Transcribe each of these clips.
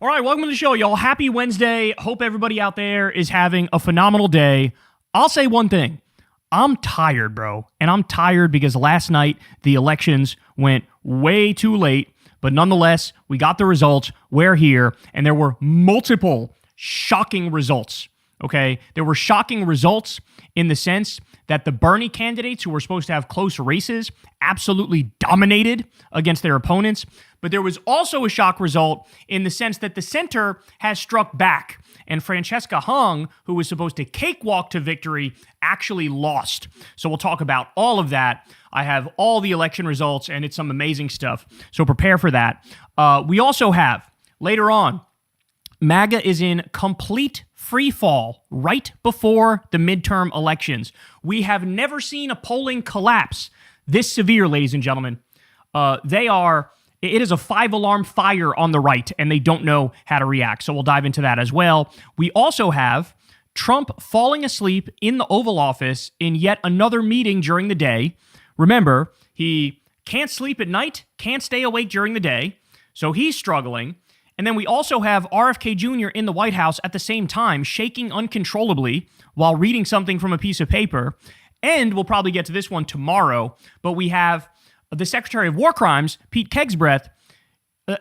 All right, welcome to the show, y'all. Happy Wednesday. Hope everybody out there is having a phenomenal day. I'll say one thing. I'm tired, bro. And I'm tired because last night the elections went way too late. But nonetheless, we got the results. We're here. And there were multiple shocking results. Okay? There were shocking results in the sense that the Bernie candidates who were supposed to have close races absolutely dominated against their opponents. But there was also a shock result in the sense that the center has struck back. And Francesca Hung, who was supposed to cakewalk to victory, actually lost. So we'll talk about all of that. I have all the election results, and it's some amazing stuff. So prepare for that. We also have, later on, MAGA is in complete free fall right before the midterm elections. We have never seen a polling collapse this severe, ladies and gentlemen. It is a 5-alarm fire on the right, and they don't know how to react. So we'll dive into that as well. We also have Trump falling asleep in the Oval Office in yet another meeting during the day. Remember, he can't sleep at night, can't stay awake during the day, so he's struggling. And then we also have RFK Jr. in the White House at the same time, shaking uncontrollably while reading something from a piece of paper. And we'll probably get to this one tomorrow, but we have the Secretary of War Crimes, Pete Kegsbreth,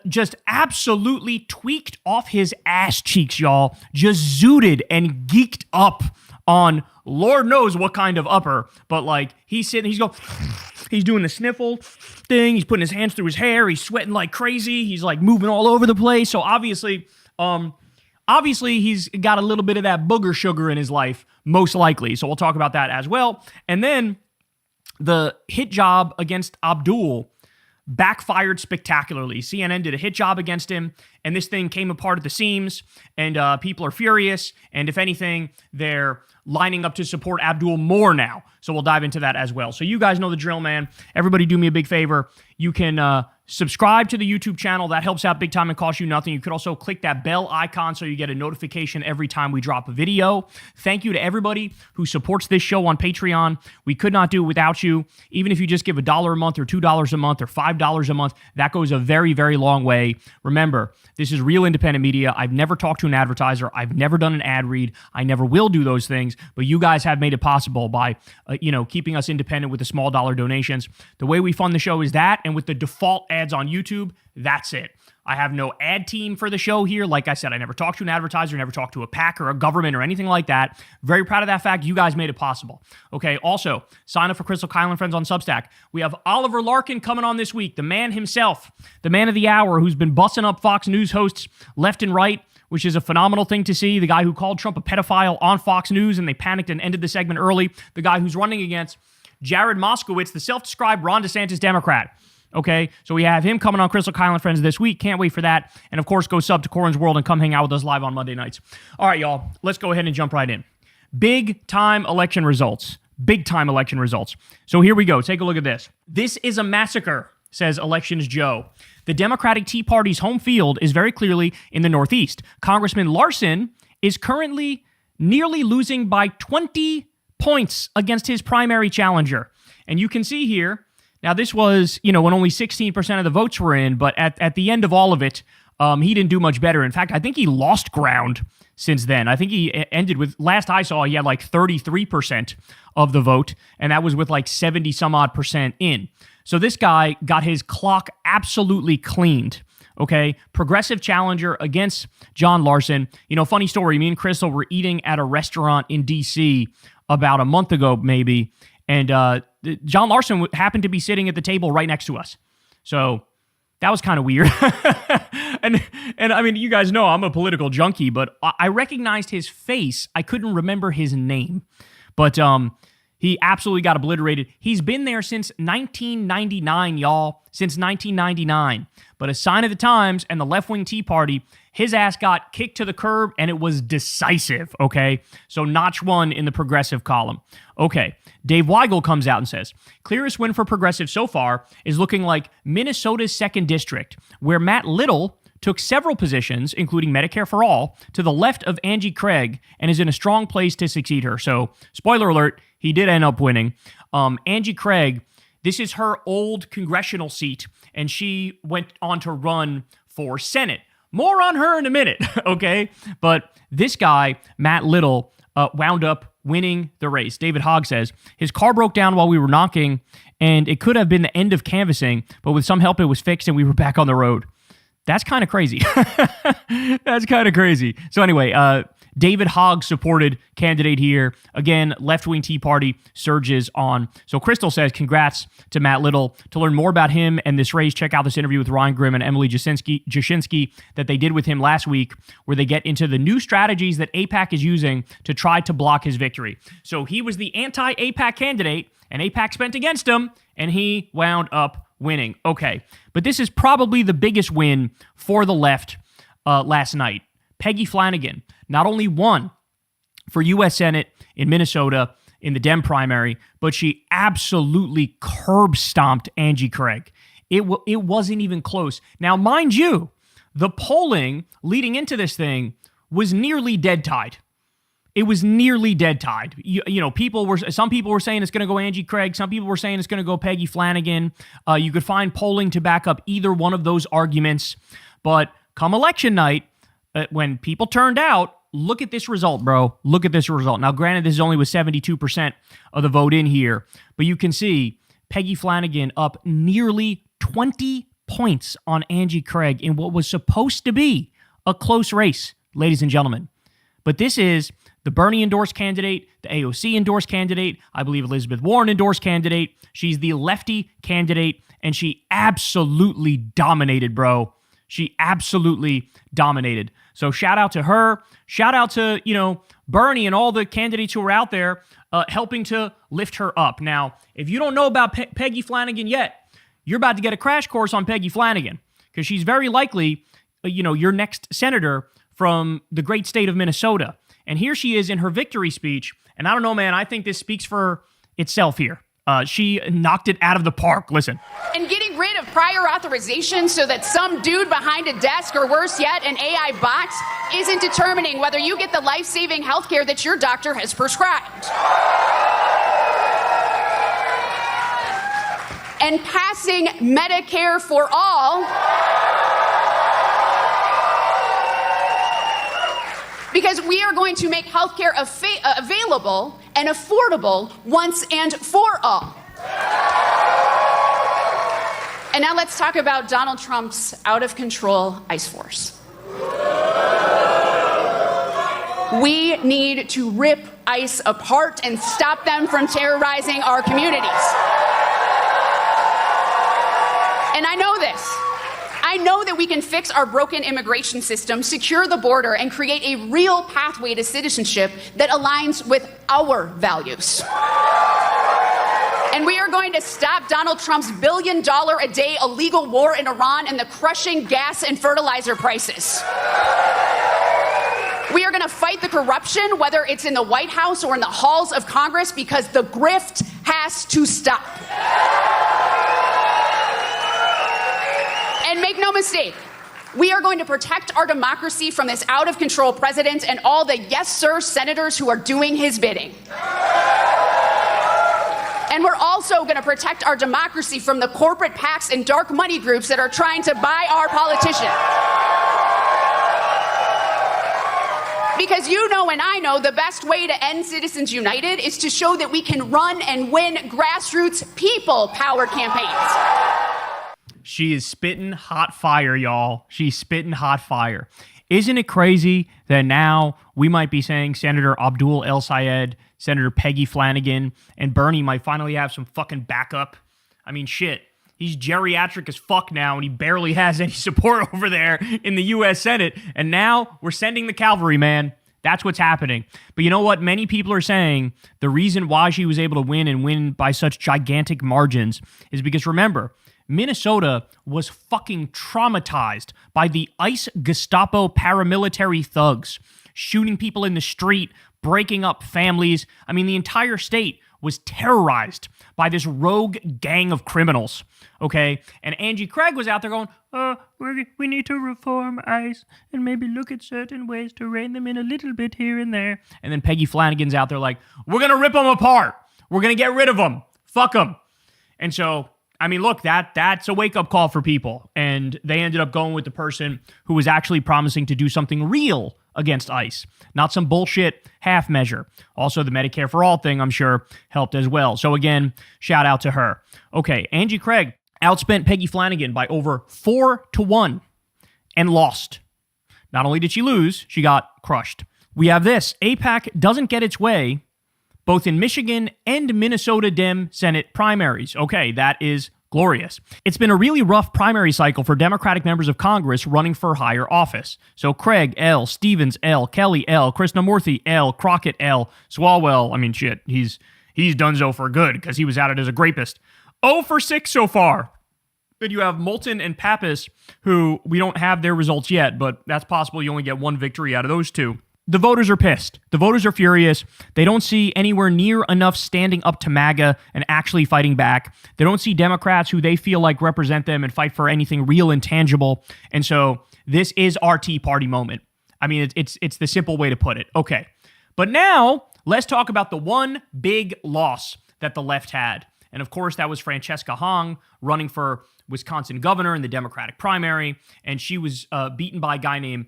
just absolutely tweaked off his ass cheeks, y'all. Just zooted and geeked up on Lord knows what kind of upper. But like, he's sitting, he's doing the sniffle thing. He's putting his hands through his hair. He's sweating like crazy. He's like moving all over the place. So obviously he's got a little bit of that booger sugar in his life, most likely. So we'll talk about that as well. And then the hit job against Abdul backfired spectacularly. CNN did a hit job against him, and this thing came apart at the seams, and people are furious, and if anything, they're lining up to support Abdul more now. So we'll dive into that as well. So you guys know the drill, man. Everybody do me a big favor. You can subscribe to the YouTube channel. That helps out big time and costs you nothing. You could also click that bell icon so you get a notification every time we drop a video. Thank you to everybody who supports this show on Patreon. We could not do it without you. Even if you just give $1 a month or $2 a month or $5 a month, that goes a very, very long way. Remember, this is real independent media. I've never talked to an advertiser. I've never done an ad read. I never will do those things, but you guys have made it possible by keeping us independent with the small dollar donations. The way we fund the show is that, and with the default ads on YouTube, that's it. I have no ad team for the show here. Like I said, I never talked to an advertiser, never talked to a PAC or a government or anything like that. Very proud of that fact. You guys made it possible. Okay, also, sign up for Crystal Kyle and Friends on Substack. We have Oliver Larkin coming on this week, the man himself, the man of the hour who's been busting up Fox News hosts left and right, which is a phenomenal thing to see. The guy who called Trump a pedophile on Fox News and they panicked and ended the segment early. The guy who's running against Jared Moskowitz, the self-described Ron DeSantis Democrat. Okay, so we have him coming on Crystal Kyle and Friends this week. Can't wait for that. And of course, go sub to Corin's World and come hang out with us live on Monday nights. All right, y'all, let's go ahead and jump right in. Big time election results. Big time election results. So here we go. Take a look at this. This is a massacre, says Elections Joe. The Democratic Tea Party's home field is very clearly in the Northeast. Congressman Larson is currently nearly losing by 20 points against his primary challenger. And you can see here, now this was, when only 16% of the votes were in, but at the end of all of it, he didn't do much better. In fact, I think he lost ground since then. I think he ended with, last I saw, he had like 33% of the vote, and that was with like 70 some odd percent in. So this guy got his clock absolutely cleaned. Okay, progressive challenger against John Larson. Funny story, me and Crystal were eating at a restaurant in D.C. about a month ago, maybe, and John Larson happened to be sitting at the table right next to us. So that was kind of weird. and I mean, you guys know I'm a political junkie, but I recognized his face. I couldn't remember his name, but he absolutely got obliterated. He's been there since 1999, y'all, since 1999. But a sign of the times and the left-wing Tea Party, his ass got kicked to the curb, and it was decisive, okay? So notch one in the progressive column. Okay, Dave Weigel comes out and says, clearest win for progressive so far is looking like Minnesota's 2nd District, where Matt Little took several positions, including Medicare for All, to the left of Angie Craig and is in a strong place to succeed her. So, spoiler alert, he did end up winning. Angie Craig, this is her old congressional seat, and she went on to run for Senate. More on her in a minute, okay? But this guy, Matt Little, wound up winning the race. David Hogg says, his car broke down while we were knocking, and it could have been the end of canvassing, but with some help it was fixed and we were back on the road. That's kind of crazy. That's kind of crazy. So anyway, David Hogg supported candidate here. Again, left-wing Tea Party surges on. So Crystal says, congrats to Matt Little. To learn more about him and this race, check out this interview with Ryan Grimm and Emily Jashinsky that they did with him last week, where they get into the new strategies that AIPAC is using to try to block his victory. So he was the anti-AIPAC candidate, and AIPAC spent against him, and he wound up winning. Okay, but this is probably the biggest win for the left last night. Peggy Flanagan not only won for U.S. Senate in Minnesota in the Dem primary, but she absolutely curb-stomped Angie Craig. It wasn't even close. Now, mind you, the polling leading into this thing was nearly dead tied. It was nearly dead tied. You know, some people were saying it's going to go Angie Craig. Some people were saying it's going to go Peggy Flanagan. You could find polling to back up either one of those arguments. But come election night, when people turned out, look at this result, bro. Look at this result. Now, granted, this is only with 72% of the vote in here, but you can see Peggy Flanagan up nearly 20 points on Angie Craig in what was supposed to be a close race, ladies and gentlemen. But this is the Bernie endorsed candidate, the AOC endorsed candidate, I believe Elizabeth Warren endorsed candidate. She's the lefty candidate, and she absolutely dominated, bro. She absolutely dominated. So shout out to her. Shout out to, Bernie and all the candidates who are out there helping to lift her up. Now, if you don't know about Peggy Flanagan yet, you're about to get a crash course on Peggy Flanagan, because she's very likely, your next senator from the great state of Minnesota. And here she is in her victory speech. And I don't know, man, I think this speaks for itself here. She knocked it out of the park. Listen. And getting rid of prior authorization so that some dude behind a desk, or worse yet, an AI bot, isn't determining whether you get the life-saving healthcare that your doctor has prescribed. And passing Medicare for all, because we are going to make healthcare available and affordable once and for all. And now let's talk about Donald Trump's out-of-control ICE force. We need to rip ICE apart and stop them from terrorizing our communities. And I know this. I know that we can fix our broken immigration system, secure the border, and create a real pathway to citizenship that aligns with our values. And we are going to stop Donald Trump's $1 billion a day illegal war in Iran and the crushing gas and fertilizer prices. We are going to fight the corruption, whether it's in the White House or in the halls of Congress, because the grift has to stop. And make no mistake, we are going to protect our democracy from this out-of-control president and all the yes, sir senators who are doing his bidding. And we're also going to protect our democracy from the corporate PACs and dark money groups that are trying to buy our politicians. Because you know and I know the best way to end Citizens United is to show that we can run and win grassroots people-powered campaigns. She is spitting hot fire, y'all. She's spitting hot fire. Isn't it crazy that now we might be saying Senator Abdul El Sayed, Senator Peggy Flanagan, and Bernie might finally have some fucking backup? I mean, shit. He's geriatric as fuck now, and he barely has any support over there in the U.S. Senate. And now we're sending the cavalry, man. That's what's happening. But you know what? Many people are saying the reason why she was able to win and win by such gigantic margins is because, remember, Minnesota was fucking traumatized by the ICE Gestapo paramilitary thugs shooting people in the street, breaking up families. I mean, the entire state was terrorized by this rogue gang of criminals, okay? And Angie Craig was out there going, we need to reform ICE and maybe look at certain ways to rein them in a little bit here and there. And then Peggy Flanagan's out there like, we're going to rip them apart. We're going to get rid of them. Fuck them. And so, I mean, look, that's a wake-up call for people. And they ended up going with the person who was actually promising to do something real against ICE, not some bullshit half measure. Also, the Medicare for All thing, I'm sure, helped as well. So again, shout out to her. Okay, Angie Craig outspent Peggy Flanagan by over 4-1 and lost. Not only did she lose, she got crushed. We have this. AIPAC doesn't get its way both in Michigan and Minnesota Dem Senate primaries. Okay, that is glorious. It's been a really rough primary cycle for Democratic members of Congress running for higher office. So Craig, L, Stevens, L, Kelly, L, Krishnamurthy, L, Crockett, L, Swalwell, I mean, shit, he's donezo for good because he was outed as a grapist. 0 for 6 so far. Then you have Moulton and Pappas, who we don't have their results yet, but that's possible you only get one victory out of those two. The voters are pissed. The voters are furious. They don't see anywhere near enough standing up to MAGA and actually fighting back. They don't see Democrats who they feel like represent them and fight for anything real and tangible. And so this is our Tea Party moment. I mean, it's the simple way to put it. Okay. But now let's talk about the one big loss that the left had. And of course, that was Francesca Hong running for Wisconsin governor in the Democratic primary. And she was beaten by a guy named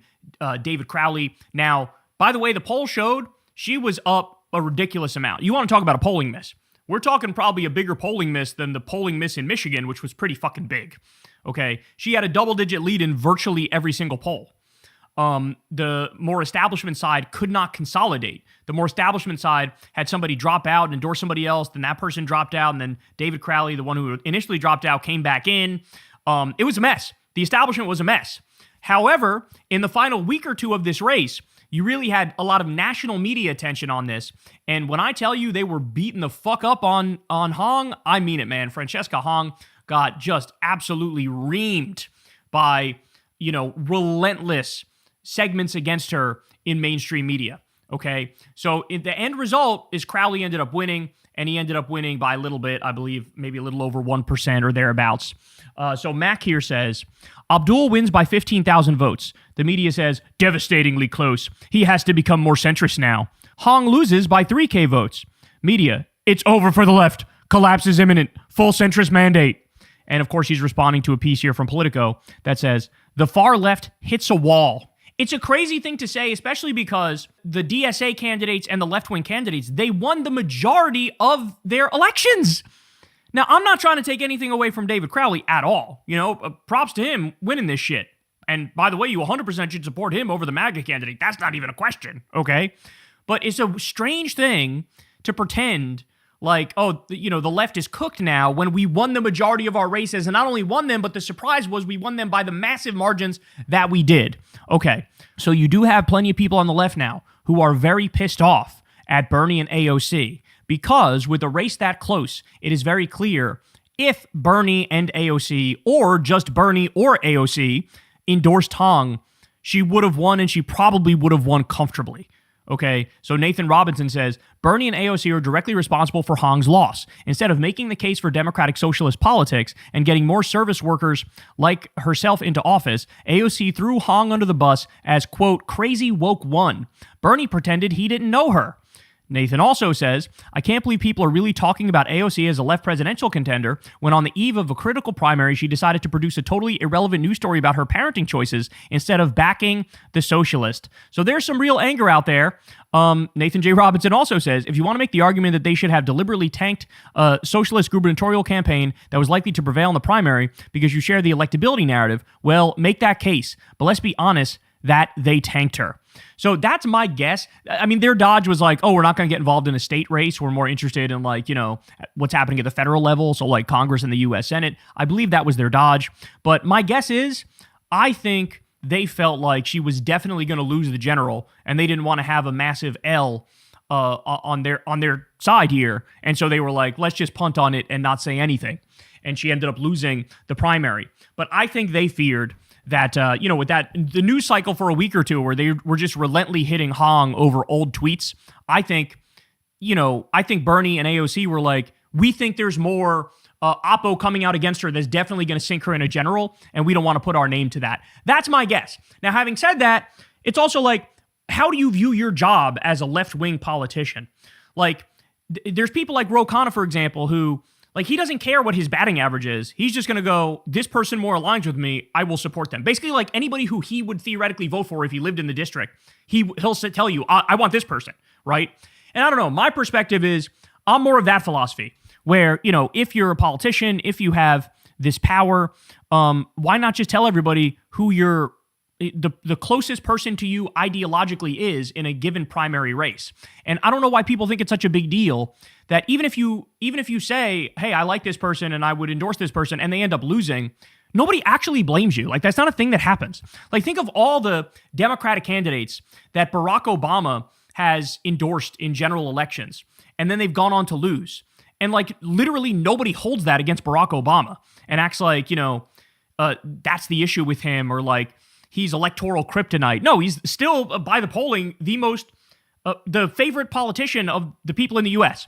David Crowley. Now, by the way, the poll showed she was up a ridiculous amount. You want to talk about a polling miss? We're talking probably a bigger polling miss than the polling miss in Michigan, which was pretty fucking big. Okay, she had a double-digit lead in virtually every single poll. The more establishment side could not consolidate. The more establishment side had somebody drop out and endorse somebody else, then that person dropped out, and then David Crowley, the one who initially dropped out, came back in. It was a mess. The establishment was a mess. However, in the final week or two of this race, you really had a lot of national media attention on this. And when I tell you they were beating the fuck up on Hong, I mean it, man. Francesca Hong got just absolutely reamed by, relentless segments against her in mainstream media. Okay, so the end result is Crowley ended up winning, and he ended up winning by a little bit, I believe, maybe a little over 1% or thereabouts. So Mac here says, Abdul wins by 15,000 votes. The media says, devastatingly close. He has to become more centrist now. Hong loses by 3K votes. Media, it's over for the left. Collapse is imminent. Full centrist mandate. And of course, he's responding to a piece here from Politico that says, the far left hits a wall. It's a crazy thing to say, especially because the DSA candidates and the left-wing candidates, they won the majority of their elections. Now, I'm not trying to take anything away from David Crowley at all. Props to him winning this shit. And by the way, you 100% should support him over the MAGA candidate. That's not even a question, okay? But it's a strange thing to pretend like, the left is cooked now when we won the majority of our races, and not only won them, but the surprise was we won them by the massive margins that we did. Okay, so you do have plenty of people on the left now who are very pissed off at Bernie and AOC because with a race that close, it is very clear if Bernie and AOC, or just Bernie or AOC, endorsed Hong, she would have won, and she probably would have won comfortably. Okay, so Nathan Robinson says, Bernie and AOC are directly responsible for Hong's loss. Instead of making the case for democratic socialist politics and getting more service workers like herself into office, AOC threw Hong under the bus as, quote, crazy woke one. Bernie pretended he didn't know her. Nathan also says, I can't believe people are really talking about AOC as a left presidential contender when on the eve of a critical primary, she decided to produce a totally irrelevant news story about her parenting choices instead of backing the socialist. So there's some real anger out there. Nathan J. Robinson also says, if you want to make the argument that they should have deliberately tanked a socialist gubernatorial campaign that was likely to prevail in the primary because you share the electability narrative, well, make that case. But let's be honest, that they tanked her. So that's my guess. I mean, their dodge was like, we're not going to get involved in a state race. We're more interested in what's happening at the federal level. So like Congress and the U.S. Senate. I believe that was their dodge. But my guess is, I think they felt like she was definitely going to lose the general, and they didn't want to have a massive L on their side here. And so they were like, let's just punt on it and not say anything. And she ended up losing the primary. But I think they feared that, with the news cycle for a week or two where they were just relentlessly hitting Hong over old tweets, I think Bernie and AOC were like, we think there's more oppo coming out against her that's definitely going to sink her in a general, and we don't want to put our name to that. That's my guess. Now, having said that, it's also like, how do you view your job as a left-wing politician? Like, there's people like Ro Khanna, for example, who, Like, he doesn't care what his batting average is. He's just going to go, this person more aligns with me, I will support them. Basically, like anybody who he would theoretically vote for if he lived in the district, he'll tell you, I want this person, right? And I don't know, my perspective is I'm more of that philosophy where, you know, if you're a politician, if you have this power, why not just tell everybody who the closest person to you ideologically is in a given primary race? And I don't know why people think it's such a big deal that even if you say, hey, I like this person and I would endorse this person, and they end up losing, nobody actually blames you. Like, that's not a thing that happens. Like, think of all the Democratic candidates that Barack Obama has endorsed in general elections, and then they've gone on to lose. And like, literally nobody holds that against Barack Obama and acts like, you know, that's the issue with him, or like he's electoral kryptonite. No, he's still, by the polling, the favorite politician of the people in the U.S.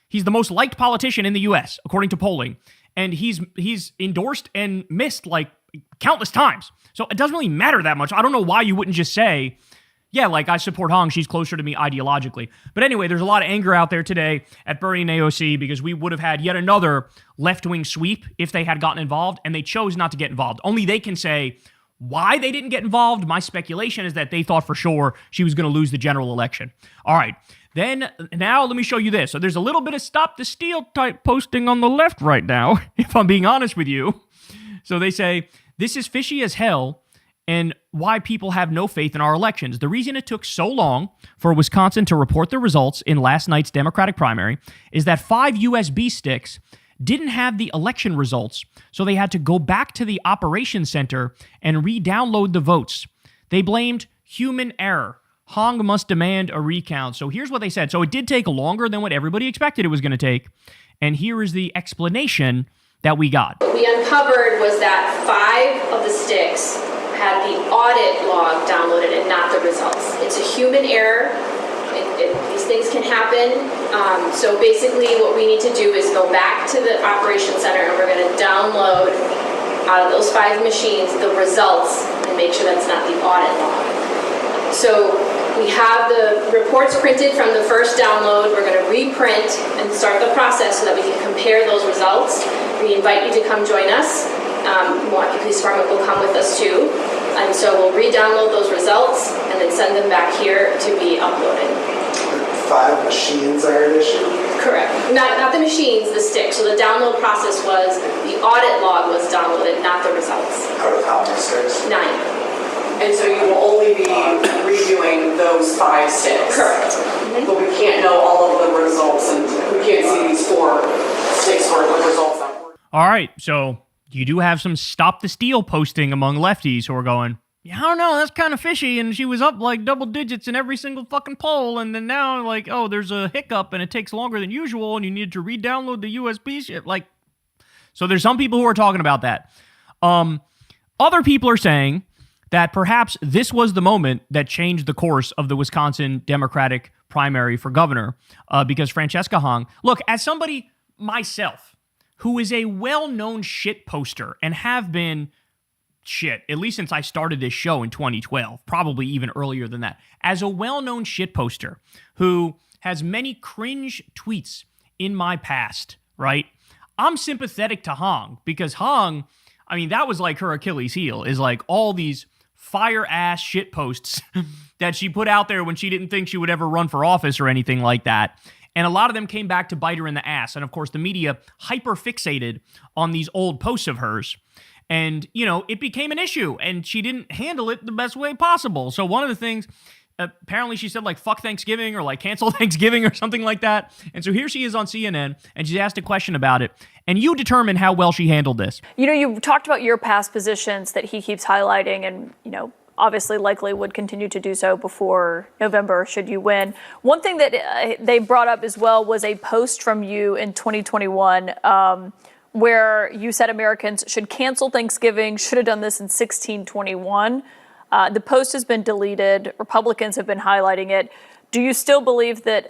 He's the most liked politician in the U.S., according to polling. And he's endorsed and missed like countless times. So it doesn't really matter that much. I don't know why you wouldn't just say, yeah, like, I support Hong. She's closer to me ideologically. But anyway, there's a lot of anger out there today at Bernie and AOC because we would have had yet another left-wing sweep if they had gotten involved, and they chose not to get involved. Only they can say why they didn't get involved. My speculation is that they thought for sure she was going to lose the general election. All right. Then, now let me show you this. So there's a little bit of Stop the Steal type posting on the left right now, if I'm being honest with you. So they say, this is fishy as hell, and why people have no faith in our elections. The reason it took so long for Wisconsin to report the results in last night's Democratic primary is that 5 USB sticks didn't have the election results, so they had to go back to the operations center and re-download the votes. They blamed human error. Hong must demand a recount. So here's what they said. So it did take longer than what everybody expected it was going to take, and here is the explanation that we got. What we uncovered was that 5 of the sticks had the audit log downloaded and not the results. It's a human error. These things can happen. So basically what we need to do is go back to the operations center, and we're going to download out of those 5 machines the results and make sure that's not the audit log. So we have the reports printed from the first download. We're going to reprint and start the process so that we can compare those results. We invite you to come join us. Milwaukee Police Department will come with us too. And so we'll re-download those results and then send them back here to be uploaded. 5 machines are at issue? Correct. Not the machines, the sticks. So the download process was the audit log was downloaded, not the results. Out of how many sticks? 9. And so you will only be redoing those 5 sticks? Correct. But we can't know all of the results, and we can't see these 4 sticks worth of results. All right, so you do have some Stop the Steal posting among lefties who are going, yeah, I don't know, that's kind of fishy, and she was up like double digits in every single fucking poll, and then now, like, oh, there's a hiccup, and it takes longer than usual, and you need to re-download the USB shit. Like, so there's some people who are talking about that. Other people are saying that perhaps this was the moment that changed the course of the Wisconsin Democratic primary for governor, because Francesca Hong, look, as somebody myself, who is a well-known shit poster and have been at least since I started this show in 2012, probably even earlier than that, as a well-known shit poster who has many cringe tweets in my past, right? I'm sympathetic to Hong because Hong, I mean, that was like her Achilles heel, is like all these fire-ass shit posts that she put out there when she didn't think she would ever run for office or anything like that. And a lot of them came back to bite her in the ass. And of course, the media hyper-fixated on these old posts of hers. And, you know, it became an issue, and she didn't handle it the best way possible. So one of the things, apparently she said, like, fuck Thanksgiving or, like, cancel Thanksgiving or something like that. And so here she is on CNN, and she's asked a question about it. And you determine how well she handled this. You know, you talked about your past positions that he keeps highlighting and, you know, obviously likely would continue to do so before November should you win. One thing that they brought up as well was a post from you in 2021 where you said Americans should cancel Thanksgiving, should have done this in 1621. The post has been deleted. Republicans have been highlighting it. Do you still believe that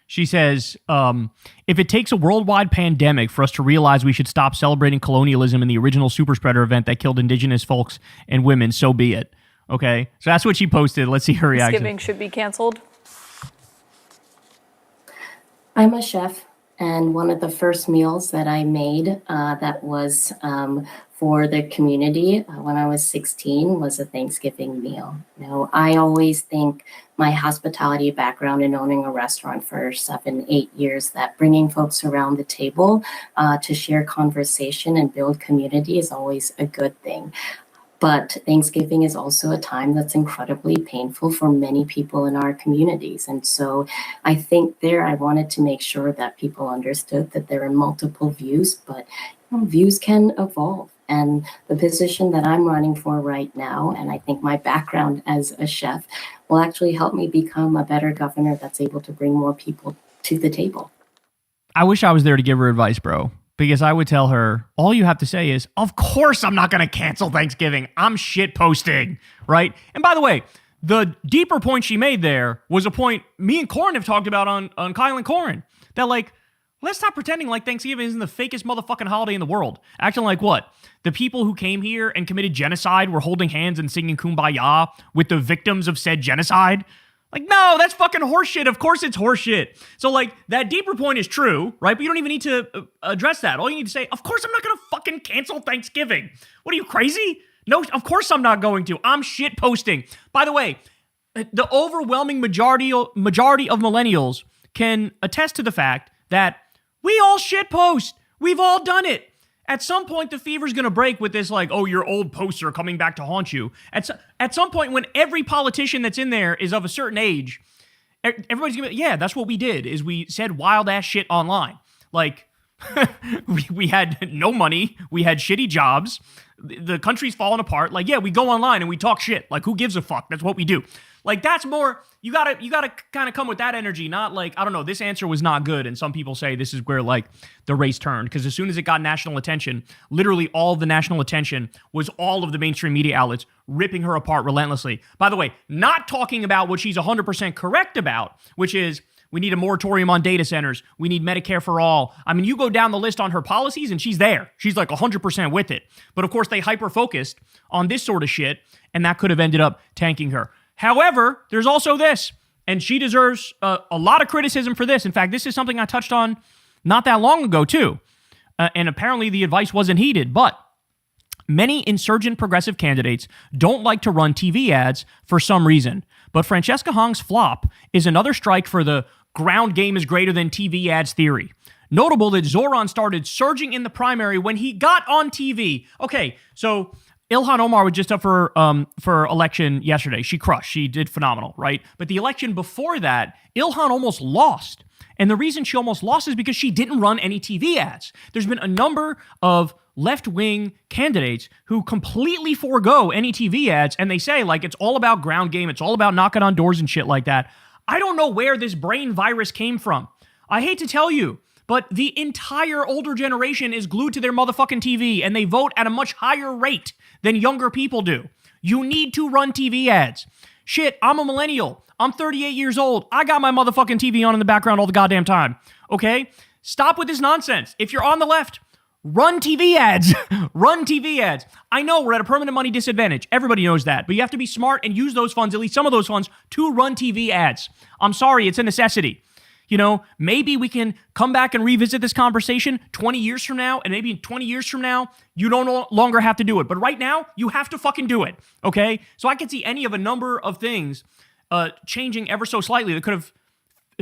She says, if it takes a worldwide pandemic for us to realize we should stop celebrating colonialism and the original super spreader event that killed indigenous folks and women, so be it. Okay, so that's what she posted. Let's see her reaction. Thanksgiving should be canceled? I'm a chef, And one of the first meals that I made that was for the community when I was 16 was a Thanksgiving meal. You know, I always think my hospitality background in owning a restaurant for 7-8 years, that bringing folks around the table to share conversation and build community is always a good thing. But Thanksgiving is also a time that's incredibly painful for many people in our communities. And so I think I wanted to make sure that people understood that there are multiple views, but views can evolve. And the position that I'm running for right now, and I think my background as a chef, will actually help me become a better governor that's able to bring more people to the table. I wish I was there to give her advice, bro. Because I would tell her, all you have to say is, of course I'm not going to cancel Thanksgiving. I'm shit posting, right? And by the way, the deeper point she made there was a point me and Corin have talked about on Kyle and Corin. That like, let's stop pretending like Thanksgiving isn't the fakest motherfucking holiday in the world. Acting like what? The people who came here and committed genocide were holding hands and singing Kumbaya with the victims of said genocide? Like, no, that's fucking horseshit. Of course it's horseshit. So, like, that deeper point is true, right? But you don't even need to address that. All you need to say, of course I'm not going to fucking cancel Thanksgiving. What are you, crazy? No, of course I'm not going to. I'm shit posting. By the way, the overwhelming majority of millennials can attest to the fact that we all shit post. We've all done it. At some point, the fever's going to break with this, like, oh, your old posts are coming back to haunt you. At some point, when every politician that's in there is of a certain age, everybody's going to be, yeah, that's what we did, is we said wild-ass shit online. Like, we had no money. We had shitty jobs. The country's falling apart. Like, yeah, we go online and we talk shit. Like, who gives a fuck? That's what we do. Like, that's more, you gotta kind of come with that energy, not like, I don't know, this answer was not good. And some people say this is where, like, the race turned. Because as soon as it got national attention, literally all of the national attention was all of the mainstream media outlets ripping her apart relentlessly. By the way, not talking about what she's 100% correct about, which is, we need a moratorium on data centers. We need Medicare for all. I mean, you go down the list on her policies and she's there. She's like 100% with it. But of course, they hyper-focused on this sort of shit, and that could have ended up tanking her. However, there's also this, and she deserves a lot of criticism for this. In fact, this is something I touched on not that long ago, too. And apparently the advice wasn't heeded, but many insurgent progressive candidates don't like to run TV ads for some reason. But Francesca Hong's flop is another strike for the ground game is greater than TV ads theory. Notable that Zoran started surging in the primary when he got on TV. Okay, so Ilhan Omar was just up for election yesterday. She crushed. She did phenomenal, right? But the election before that, Ilhan almost lost. And the reason she almost lost is because she didn't run any TV ads. There's been a number of left-wing candidates who completely forego any TV ads, and they say, like, it's all about ground game, it's all about knocking on doors and shit like that. I don't know where this brain virus came from. I hate to tell you, but the entire older generation is glued to their motherfucking TV, and they vote at a much higher rate than younger people do. You need to run TV ads. Shit, I'm a millennial. I'm 38 years old. I got my motherfucking TV on in the background all the goddamn time. Okay? Stop with this nonsense. If you're on the left, run TV ads. Run TV ads. I know we're at a permanent money disadvantage. Everybody knows that. But you have to be smart and use those funds, at least some of those funds, to run TV ads. I'm sorry, it's a necessity. You know, maybe we can come back and revisit this conversation 20 years from now, and maybe 20 years from now, you don't no longer have to do it. But right now, you have to fucking do it, okay? So I can see any of a number of things changing ever so slightly that could have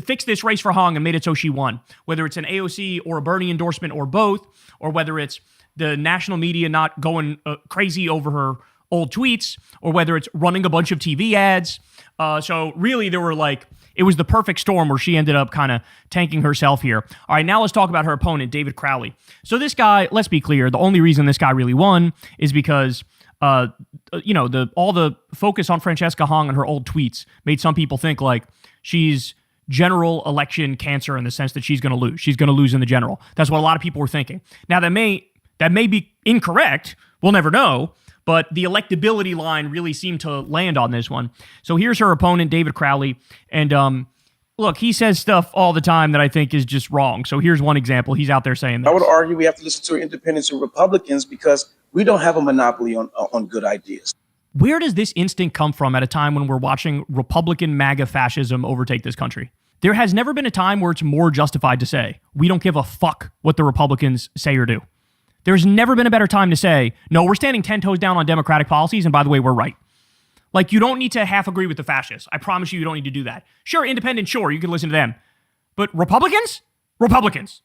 fixed this race for Hong and made it so she won. Whether it's an AOC or a Bernie endorsement or both, or whether it's the national media not going crazy over her old tweets, or whether it's running a bunch of TV ads. So really, there were like, it was the perfect storm where she ended up kind of tanking herself here. All right, now let's talk about her opponent, David Crowley. So this guy, let's be clear, the only reason this guy really won is because, all the focus on Francesca Hong and her old tweets made some people think like she's general election cancer in the sense that she's going to lose. She's going to lose in the general. That's what a lot of people were thinking. Now that may be incorrect. We'll never know. But the electability line really seemed to land on this one. So here's her opponent, David Crowley. And look, he says stuff all the time that I think is just wrong. So here's one example. He's out there saying this. I would argue we have to listen to independents and Republicans because we don't have a monopoly on good ideas. Where does this instinct come from at a time when we're watching Republican MAGA fascism overtake this country? There has never been a time where it's more justified to say, we don't give a fuck what the Republicans say or do. There's never been a better time to say, no, we're standing 10 toes down on Democratic policies, and by the way, we're right. Like, you don't need to half agree with the fascists. I promise you don't need to do that. Sure, independents, sure, you can listen to them. But Republicans? Republicans.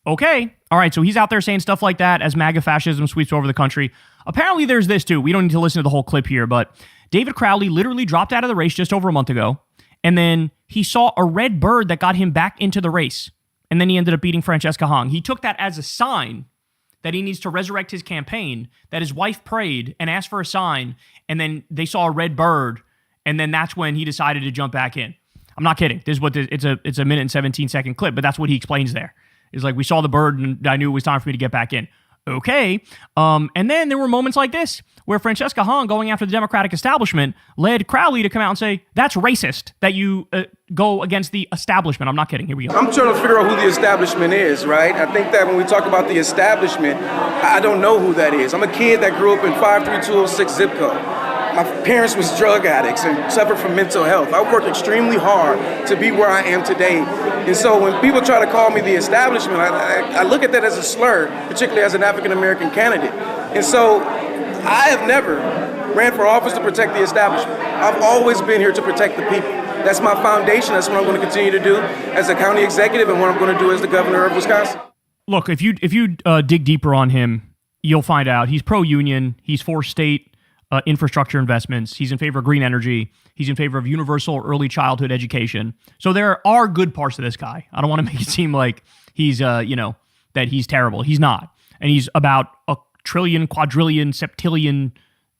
Okay. All right, so he's out there saying stuff like that as MAGA fascism sweeps over the country. Apparently there's this too. We don't need to listen to the whole clip here, but David Crowley literally dropped out of the race just over a month ago, and then he saw a red bird that got him back into the race, and then he ended up beating Francesca Hong. He took that as a sign that he needs to resurrect his campaign, that his wife prayed and asked for a sign, and then they saw a red bird, and then that's when he decided to jump back in. I'm not kidding. This is what it's a minute and 17-second clip, but that's what he explains there. It's like, we saw the bird and I knew it was time for me to get back in. Okay. And then there were moments like this where Francesca Hong, going after the Democratic establishment, led Crowley to come out and say, that's racist that you go against the establishment. I'm not kidding. Here we go. I'm trying to figure out who the establishment is, right? I think that when we talk about the establishment, I don't know who that is. I'm a kid that grew up in 53206 zip code. My parents was drug addicts and suffered from mental health. I worked extremely hard to be where I am today. And so when people try to call me the establishment, I look at that as a slur, particularly as an African-American candidate. And so I have never ran for office to protect the establishment. I've always been here to protect the people. That's my foundation. That's what I'm going to continue to do as a county executive and what I'm going to do as the governor of Wisconsin. Look, if you dig deeper on him, you'll find out he's pro-union. He's for state infrastructure investments. He's in favor of green energy. He's in favor of universal early childhood education. So there are good parts of this guy. I don't want to make it seem like he's, that he's terrible. He's not. And he's about a trillion, quadrillion, septillion,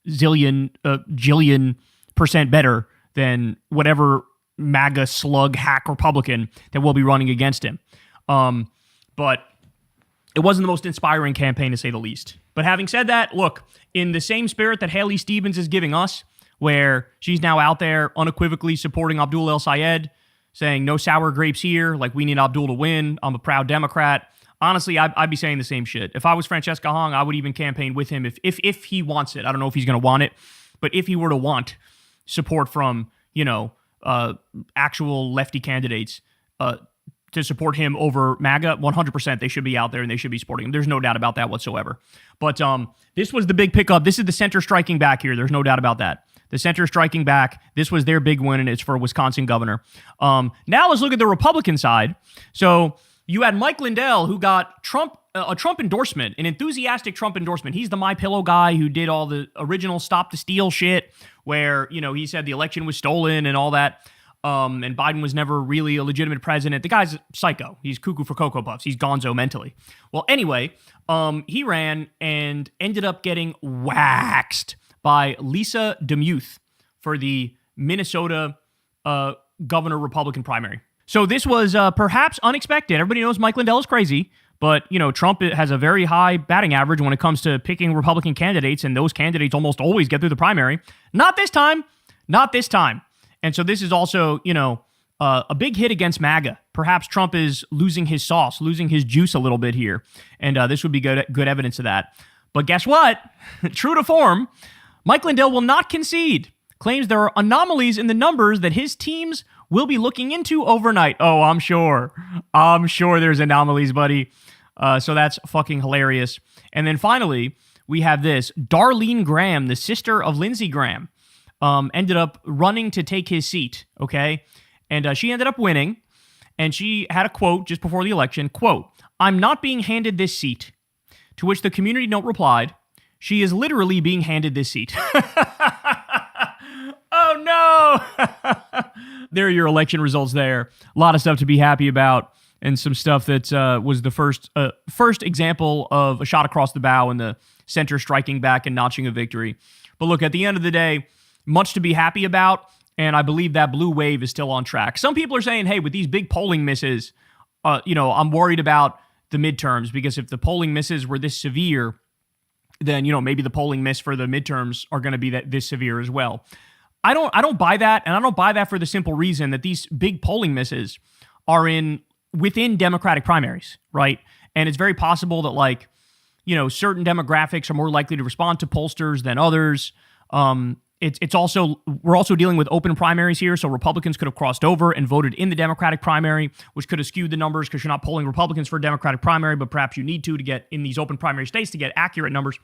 zillion, jillion % better than whatever MAGA slug hack Republican that will be running against him. But it wasn't the most inspiring campaign, to say the least. But having said that, look, in the same spirit that Haley Stevens is giving us, where she's now out there unequivocally supporting Abdul El Sayed, saying no sour grapes here, like we need Abdul to win, I'm a proud Democrat. Honestly, I'd be saying the same shit. If I was Francesca Hong, I would even campaign with him if he wants it. I don't know if he's going to want it, but if he were to want support from, actual lefty candidates, to support him over MAGA, 100% they should be out there and they should be supporting him. There's no doubt about that whatsoever. But this was the big pickup. This is the center striking back here. There's no doubt about that. The center striking back. This was their big win, and it's for Wisconsin governor. Now let's look at the Republican side. So you had Mike Lindell, who got a Trump endorsement, an enthusiastic Trump endorsement. He's the MyPillow guy who did all the original Stop the Steal shit, where he said the election was stolen and all that. And Biden was never really a legitimate president. The guy's psycho. He's cuckoo for Cocoa Puffs. He's gonzo mentally. Well, anyway, he ran and ended up getting waxed by Lisa DeMuth for the Minnesota governor Republican primary. So this was perhaps unexpected. Everybody knows Mike Lindell is crazy, but Trump has a very high batting average when it comes to picking Republican candidates, and those candidates almost always get through the primary. Not this time. Not this time. And so this is also, a big hit against MAGA. Perhaps Trump is losing his sauce, losing his juice a little bit here. And this would be good evidence of that. But guess what? True to form, Mike Lindell will not concede. Claims there are anomalies in the numbers that his teams will be looking into overnight. Oh, I'm sure. I'm sure there's anomalies, buddy. So that's fucking hilarious. And then finally, we have this. Darlene Graham, the sister of Lindsey Graham, ended up running to take his seat, okay? And she ended up winning, and she had a quote just before the election, quote, "I'm not being handed this seat," to which the community note replied, "She is literally being handed this seat." Oh, no! There are your election results there. A lot of stuff to be happy about, and some stuff that was the first example of a shot across the bow and the center striking back and notching a victory. But look, at the end of the day, much to be happy about, and I believe that blue wave is still on track. Some people are saying, hey, with these big polling misses, I'm worried about the midterms, because if the polling misses were this severe, then, maybe the polling miss for the midterms are going to be this severe as well. I don't buy that, and I don't buy that for the simple reason that these big polling misses are within Democratic primaries, right? And it's very possible that, certain demographics are more likely to respond to pollsters than others. it's also, we're also dealing with open primaries here. So Republicans could have crossed over and voted in the Democratic primary, which could have skewed the numbers because you're not polling Republicans for a Democratic primary, but perhaps you need to get in these open primary states to get accurate numbers.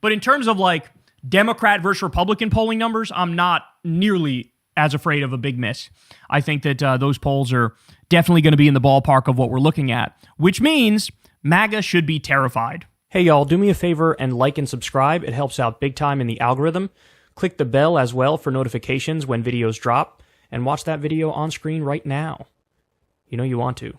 But in terms of like Democrat versus Republican polling numbers, I'm not nearly as afraid of a big miss. I think that those polls are definitely going to be in the ballpark of what we're looking at, which means MAGA should be terrified. Hey y'all, do me a favor and like and subscribe. It helps out big time in the algorithm. Click the bell as well for notifications when videos drop, and watch that video on screen right now. You know you want to.